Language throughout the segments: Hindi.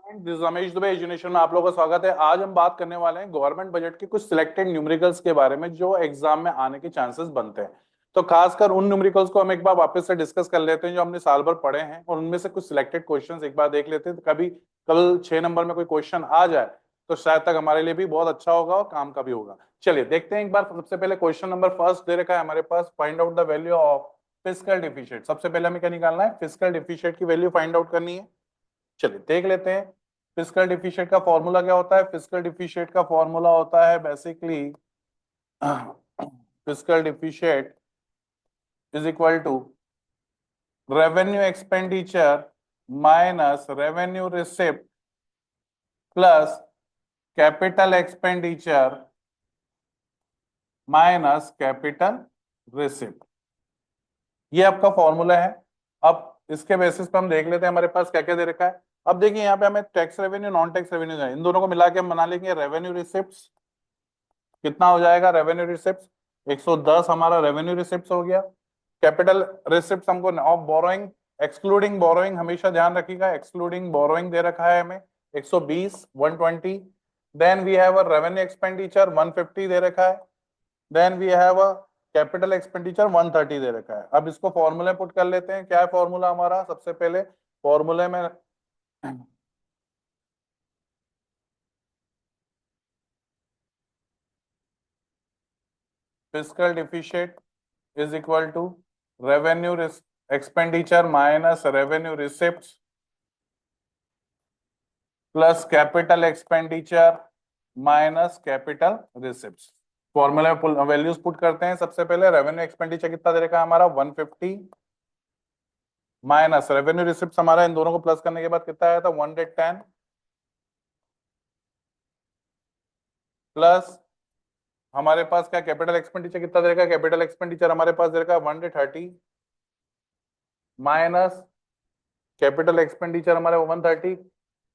दिस रमेश दुबे एजुकेशन में आप लोगों का स्वागत है। आज हम बात करने वाले हैं गवर्नमेंट बजट के कुछ सिलेक्टेड न्यूमेरिकल्स के बारे में जो एग्जाम में आने के चांसेस बनते हैं। तो खासकर उन न्यूमेरिकल्स को हम एक बार वापस से डिस्कस कर लेते हैं जो हमने साल भर पढ़े हैं, और उनमें से कुछ सिलेक्टेड क्वेश्चंस एक बार देख लेते हैं। तो कभी कल 6 नंबर में कोई क्वेश्चन आ जाए तो शायद तक हमारे लिए भी बहुत अच्छा होगा और काम का भी होगा। चलिए देखते हैं एक बार। सबसे पहले क्वेश्चन नंबर फर्स्ट दे रखा है हमारे पास, find out the value of fiscal deficit. सबसे पहले हमें क्या निकालना है? फिस्कल डिफिशिट की वैल्यू फाइंड आउट करनी है। चलिए देख लेते हैं। फिस्कल डिफिशिट का फॉर्मूला क्या होता है? फिस्कल डिफिशिट का फॉर्मूला होता है basically fiscal deficit is equal to revenue expenditure minus revenue receipt plus capital expenditure minus capital receipt. ये आपका फॉर्मूला है। अब इसके बेसिस पे हम देख लेते हैं हमारे पास क्या क्या दे रखा है। अब देखिए यहाँ पे हमें tax revenue non tax revenue है, इन दोनों को मिला के हम बना लेंगे रेवेन्यू रिसिप्ट्स। कितना हो जाएगा रेवेन्यू रिसिप्ट्स? 110 हमारा रेवेन्यू रिसिप्ट्स हो गया। कैपिटल रिसिप्ट्स हमको ऑफ बोरोइंग एक्सक्लूडिंग बोरोइंग हमेशा ध्यान रखिएगा, एक्सक्लूडिंग बोरोइंग दे रखा है हमें 120 120। Then we have a revenue expenditure 150 दे रखा है। Then we have a capital expenditure 130 दे रखा है। अब इसको फॉर्मूले पुट कर लेते हैं। क्या है फॉर्मूला हमारा? सबसे पहले फॉर्मूले में fiscal deficit is equal to revenue expenditure minus revenue receipts plus capital expenditure minus capital receipts. Formula में वैल्यूज पुट करते हैं। सबसे पहले रेवेन्यू एक्सपेंडिचर कितना दे रखा है हमारा? 150 माइनस रेवेन्यू रिसिप्ट्स हमारा, इन दोनों को प्लस करने के बाद कितना आया था? 110 प्लस हमारे पास क्या कैपिटल एक्सपेंडिचर कितना दे रखा है? कैपिटल एक्सपेंडिचर हमारे पास दे रखा है 130 माइनस कैपिटल एक्सपेंडिचर हमारे 130।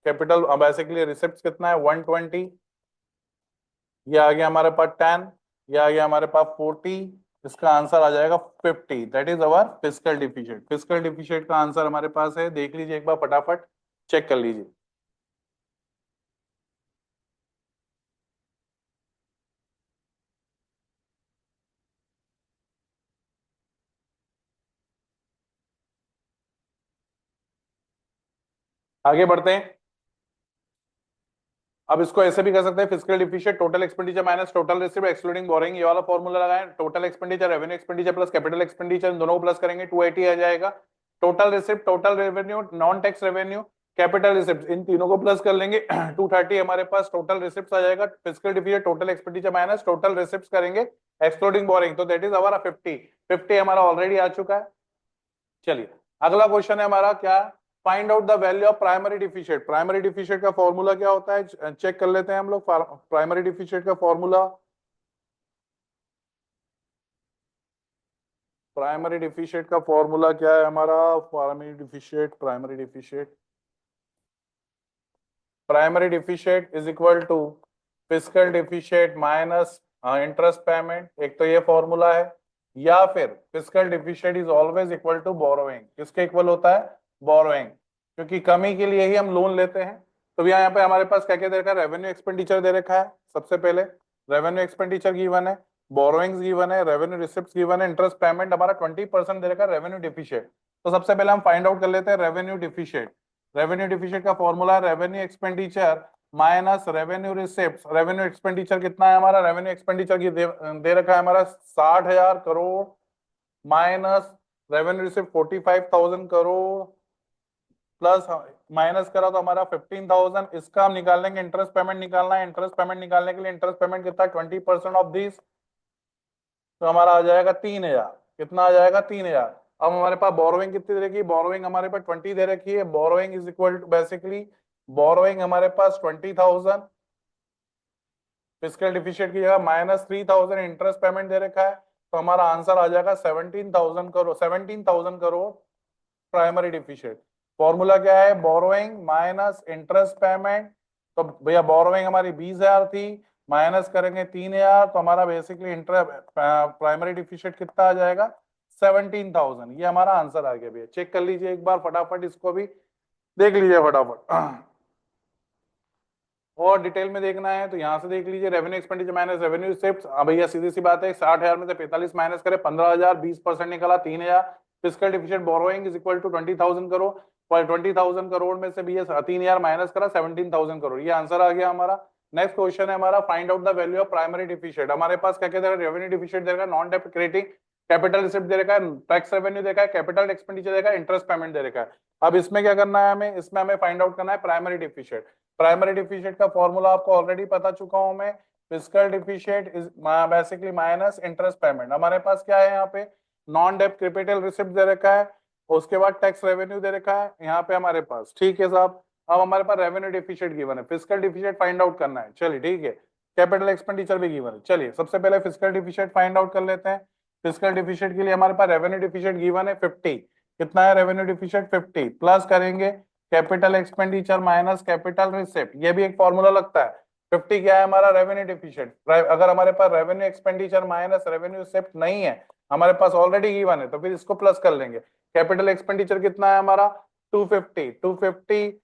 कैपिटल बेसिकली रिसिप्ट कितना है? 120। ये आ गया हमारे पास 10, ये आ गया हमारे पास 40। इसका आंसर आ जाएगा 50। That is our fiscal deficit. Fiscal deficit का आंसर हमारे पास है, देख लीजिए एक बार फटाफट चेक कर लीजिए। आगे बढ़ते हैं। अब इसको ऐसे भी कर सकते हैं, fiscal deficit total expenditure minus total received excluding borrowing. ये वाला फॉर्मूला लगाएं। Total expenditure revenue expenditure plus capital expenditure, इन दोनों को प्लस करेंगे 280 आ जाएगा। Total receipt total revenue non tax revenue capital receipt, इन तीनों को प्लस कर लेंगे 230 हमारे पास टोटल रिसिप्ट आ जाएगा। Fiscal deficit total expenditure minus total receipt करेंगे एक्सक्लूडिंग बोरिंग, तो दैट इज हमारा 50 हमारा ऑलरेडी आ चुका है। चलिए अगला क्वेश्चन है हमारा, क्या? Find out the value of primary deficit. Primary deficit का फॉर्मूला क्या होता है? चेक कर लेते हैं हम लोग। प्राइमरी डिफिशिट का फॉर्मूला, प्राइमरी डिफिशिट का फॉर्मूला क्या है हमारा? Primary deficit is equal to fiscal deficit minus interest payment. एक तो ये फॉर्मूला है, या फिर fiscal deficit is always equal to borrowing. किसके इक्वल होता है? बोरोइंग, क्योंकि कमी के लिए ही हम लोन लेते हैं। तो यहाँ पे हमारे पास क्या क्या दे रखा है? रेवेन्यू एक्सपेंडिचर दे रखा है। सबसे पहले रेवेन्यू एक्सपेंडिचर गिवन है, बोरोइंग्स गिवन है, रेवेन्यू रिसिप्ट्स गिवन है, इंटरेस्ट पेमेंट हमारा 20% दे रखा है रेवेन्यू डिफिशिट। तो सबसे पहले हम फाइंड आउट कर लेते हैं रेवेन्यू डिफिशिट। रेवेन्यू डिफिशिट का फॉर्मूला है revenue expenditure minus revenue receipts. Revenue expenditure कितना है हमारा? रेवेन्यू एक्सपेंडिचर की दे रखा है हमारा 60,000 crore minus revenue receipt 45,000 crore plus minus करा तो हमारा 15,000। इसका हम निकाल लेंगे, इंटरेस्ट पेमेंट निकालना है। इंटरेस्ट पेमेंट निकालने के लिए इंटरेस्ट पेमेंट कितना? 20% ऑफ दिस, तो हमारा आ जाएगा 3,000। कितना आ जाएगा? 3,000। अब हमारे पास बोरोइंग कितनी दे रखी है? बोरोइंग हमारे पास 20 दे रखी है। Borrowing is equal to basically borrowing हमारे पास 20,000, फिस्कल डिफिशिट की जगह माइनस 3,000 इंटरेस्ट पेमेंट दे रखा है, तो हमारा आंसर आ जाएगा 17,000 करोड़ प्राइमरी डिफिशिट। फॉर्मूला क्या है? Borrowing minus interest payment. तो भैया बोरोइंग हमारी 20,000 थी, माइनस करेंगे 3,000, तो हमारा बेसिकली इंटरेस्ट प्राइमरी डिफिशिट कितना आ जाएगा? 17,000। ये हमारा आंसर आ गया भैया। चेक कर लीजिए एक बार फटाफट, इसको भी देख लीजिए फटाफट। और डिटेल में देखना है तो यहाँ से देख लीजिए, revenue expenditure minus revenue receipt. भैया सीधी सी बात है, 60,000 में से 45 माइनस करे 15,000, 20% निकला 3,000। Fiscal deficient borrowing is equal to 20,000 crore. और 20,000 करोड़ में से भैया 3,000 माइनस करा 17,000 करोड़। ये आंसर आ गया हमारा। नेक्स्ट क्वेश्चन है हमारा, find out the value of primary deficient. हमारे पास क्या कहते हैं, रेवेन्यू डिफिशिएंट दे रखा है, नॉन डेप्ट क्रेडिटिंग, कैपिटल रिसिप्ट दे रखा है, टैक्स रेवेन्यू देखा है, कैपिटल एक्सपेंडिचर देखा है, इंटरेस्ट पेमेंट दे रखा है। अब इसमें क्या करना है हमें, इसमें हमें फाइंड आउट करना है प्राइमरी डिफिशिएंट। प्राइमरी डिफिशिएंट का फॉर्मूला आपको ऑलरेडी पता चुका हूं मैं। Fiscal deficient is basically minus interest payment. हमारे पास क्या है यहाँ पे, नॉन डेप्ट कैपिटल रिसिप्ट दे रखा है, उसके बाद टैक्स रेवेन्यू दे रखा है यहाँ पे हमारे पास, ठीक है साहब। अब हमारे पास रेवेन्यू डिफिशिएंट गिवन है, फिस्कल डिफिशिएंट फाइंड आउट करना है, चलिए ठीक है। कैपिटल एक्सपेंडिचर भी गिवन है, चलिए सबसे पहले फिस्कल डिफिशिएंट फाइंड आउट कर लेते हैं। फिस्कल डिफिशिएंट के लिए हमारे पास रेवेन्यू डिफिशिएंट गिवन है 50। कितना है रेवेन्यू डिफिशिएंट, 50 प्लस करेंगे capital expenditure minus capital receipt, ये भी एक फॉर्मूला लगता है। 50 क्या है हमारा, रेवेन्यू डिफिशिएंट। अगर हमारे पास revenue expenditure minus revenue receipt नहीं है, हमारे पास ऑलरेडी गिवन है, तो फिर इसको प्लस कर लेंगे। कैपिटल एक्सपेंडिचर कितना है हमारा 250, 250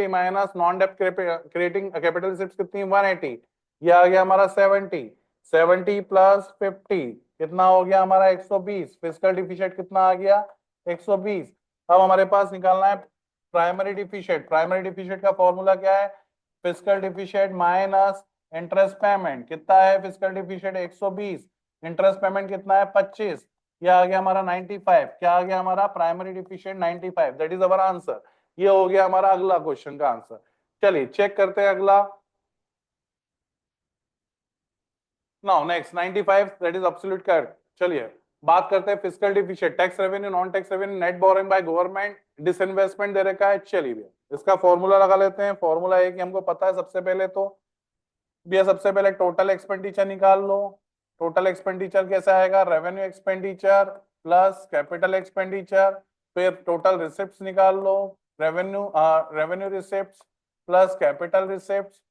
माइनस नॉन डेप्ट क्रिएटिंग कैपिटल रिसिप्ट कितनी 180, ये आ गया हमारा 70। 70 प्लस 50 कितना हो गया हमारा 120। फिस्कल डिफिशिएंट कितना आ गया 120। अब हमारे पास निकालना है प्राइमरी डिफिशिएंट। प्राइमरी डिफिशिएंट का फॉर्मूला क्या है, fiscal deficient minus interest payment. कितना है फिस्कल डिफिशिएंट 120, इंटरेस्ट पेमेंट कितना है 25, ये आ गया हमारा 95। क्या आ गया हमारा primary deficient 95, that is our answer. ये हो गया हमारा अगला क्वेश्चन का आंसर। चलिए चेक करते हैं अगला। Now next 95, that is absolute correct. चलिए बात करते हैं fiscal deficient, tax revenue, non tax revenue, net borrowing by government, disinvestment दे रखा है। चलिए भैया इसका फॉर्मूला लगा लेते हैं। फॉर्मूला है कि हमको पता है सबसे पहले तो भैया, सबसे पहले टोटल एक्सपेंडिचर निकाल लो। टोटल एक्सपेंडिचर कैसा आएगा, revenue expenditure plus capital expenditure, फिर टोटल रिसिप्ट्स निकाल लो, revenue receipts plus capital receipts,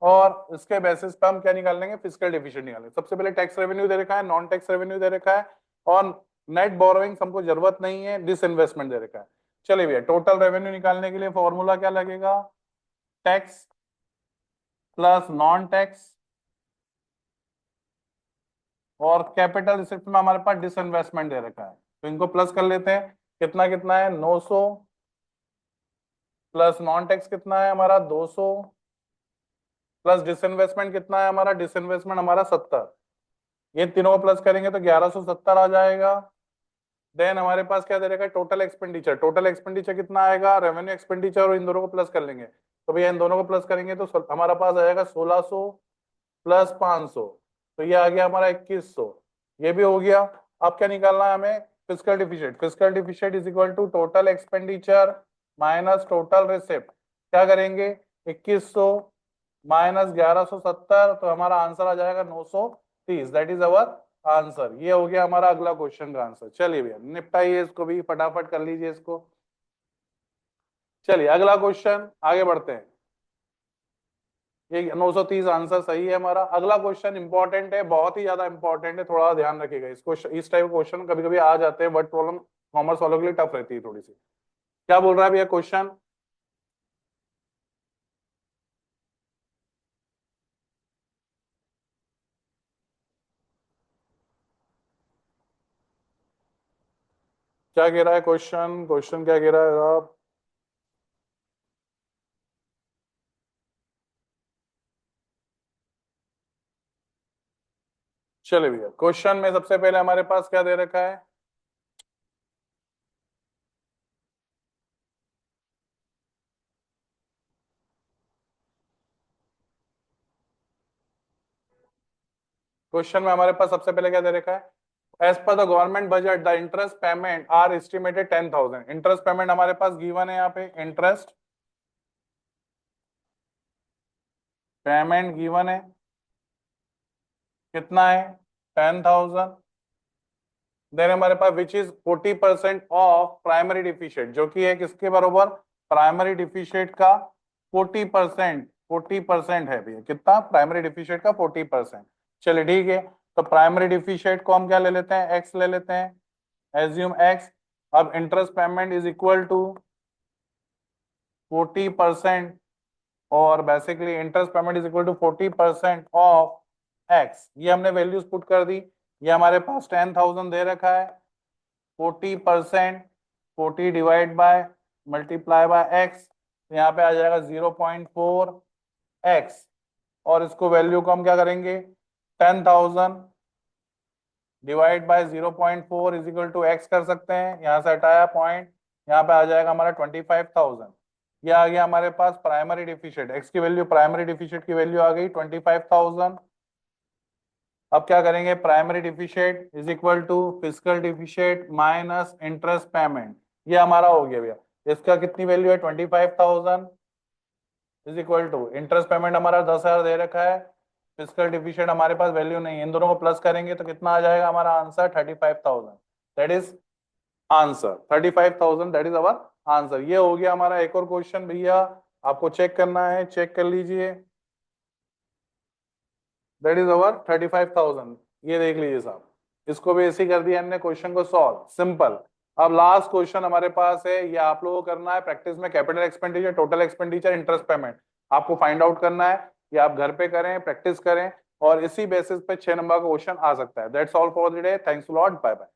और इसके बेसिस पे हम क्या निकाल लेंगे, फिस्कल डिफिशिएंट निकालेंगे। सबसे पहले टैक्स रेवेन्यू दे रखा है, नॉन टैक्स रेवेन्यू दे रखा है, और नेट बोरोइंग्स हमको जरूरत नहीं है, डिसइन्वेस्टमेंट दे रखा है। चलिए भैया टोटल रेवेन्यू निकालने के लिए फॉर्मूला क्या लगेगा, टैक्स प्लस नॉन टैक्स, और कैपिटल रिसिप्ट में हमारे पास डिसइन्वेस्टमेंट दे रखा है, तो इनको प्लस कर लेते हैं। कितना कितना है 900, प्लस नॉन टैक्स कितना है हमारा 200, प्लस डिसइन्वेस्टमेंट कितना है हमारा, डिसइन्वेस्टमेंट हमारा 70। ये तीनों को प्लस करेंगे तो 1170 आ जाएगा। देन हमारे पास क्या दे रखा है, टोटल एक्सपेंडिचर। टोटल एक्सपेंडिचर कितना आएगा, रेवेन्यू एक्सपेंडिचर और इन दोनों को प्लस कर लेंगे, तो भैया इन दोनों को प्लस करेंगे तो हमारा पास आएगा 1600 प्लस 500, तो ये आ गया हमारा 2100। ये भी हो गया। अब क्या निकालना है हमें, fiscal deficient. Fiscal deficient is equal to total expenditure minus total receipt. क्या करेंगे 2100 माइनस 1170, तो हमारा आंसर आ जाएगा 930, दैट इज अवर आंसर। ये हो गया हमारा अगला क्वेश्चन का आंसर। चलिए भैया निपटाइए इसको भी, फटाफट कर लीजिए इसको। चलिए अगला क्वेश्चन आगे बढ़ते हैं। ये 930 आंसर सही है हमारा। अगला क्वेश्चन इंपॉर्टेंट है, बहुत ही ज्यादा इंपॉर्टेंट है, थोड़ा ध्यान रखिएगा इसको। इस टाइप क्वेश्चन कभी कभी आ जाते हैं, बट प्रॉब्लम कॉमर्स वालों के लिए टफ रहती है थोड़ी सी। क्या बोल रहा है भैया क्वेश्चन, क्या कह रहा है क्वेश्चन, क्वेश्चन क्या कह रहा है आप। चलिए भैया क्वेश्चन में सबसे पहले हमारे पास क्या दे रखा है, क्वेश्चन में हमारे पास सबसे पहले क्या दे रखा है, as per the government budget the interest payment are estimated 10,000। Interest payment हमारे पास गिवन है यहाँ पे, इंटरेस्ट पेमेंट गिवन है, कितना है 10,000। देन हमारे पास which is 40% of primary deficient, जो कि है किसके बरोबर, प्राइमरी डिफिशिएंट का 40%। 40% है भैया, कितना प्राइमरी डिफिशिएंट का 40%। चलिए ठीक है, तो प्राइमरी डिफिशिएंट को हम क्या ले लेते हैं, एक्स ले लेते हैं, एज्यूम एक्स। अब interest payment is equal to 40% और basically interest payment is equal to 40% of X. ये हमने वैल्यूज पुट कर दी। ये हमारे पास 10,000 दे रखा है, 40%, 40 divide by multiply by x, यहाँ पे आ जाएगा 0.4 एक्स। और इसको वैल्यू को हम क्या करेंगे, 10,000 divide by 0.4 is equal to X कर सकते हैं। यहाँ से हटाया पॉइंट, यहाँ पे आ जाएगा हमारा 25,000। ये आ गया हमारे पास प्राइमरी डिफिशिट, एक्स की वैल्यू, प्राइमरी डिफिशिट की वैल्यू आ गई 25,000। अब क्या करेंगे, primary deficit is equal to physical deficit minus interest payment. ये हमारा हो गया भैया। इसका कितनी वैल्यू है, 25,000 is equal to interest payment हमारा 10,000 दे रखा है, फिजिकल डिफिशिट हमारे पास वैल्यू नहीं है। इन दोनों को प्लस करेंगे तो कितना आ जाएगा हमारा answer, 35,000। That is answer 35,000, that is our answer. ये हो गया हमारा। एक और क्वेश्चन भैया आपको चेक करना है, चेक कर लीजिए। That is our 35,000। ये देख लीजिए साहब, इसको भी ऐसे ही कर दिया हमने, क्वेश्चन को सॉल्व, सिंपल। अब लास्ट क्वेश्चन हमारे पास है, ये आप लोगों को करना है प्रैक्टिस में। Capital expenditure, total expenditure, interest payment आपको फाइंड आउट करना है। ये आप घर पे करें, प्रैक्टिस करें, और इसी बेसिस पे 6 नंबर का क्वेश्चन आ सकता है। That's all for the day, thanks a lot, bye bye.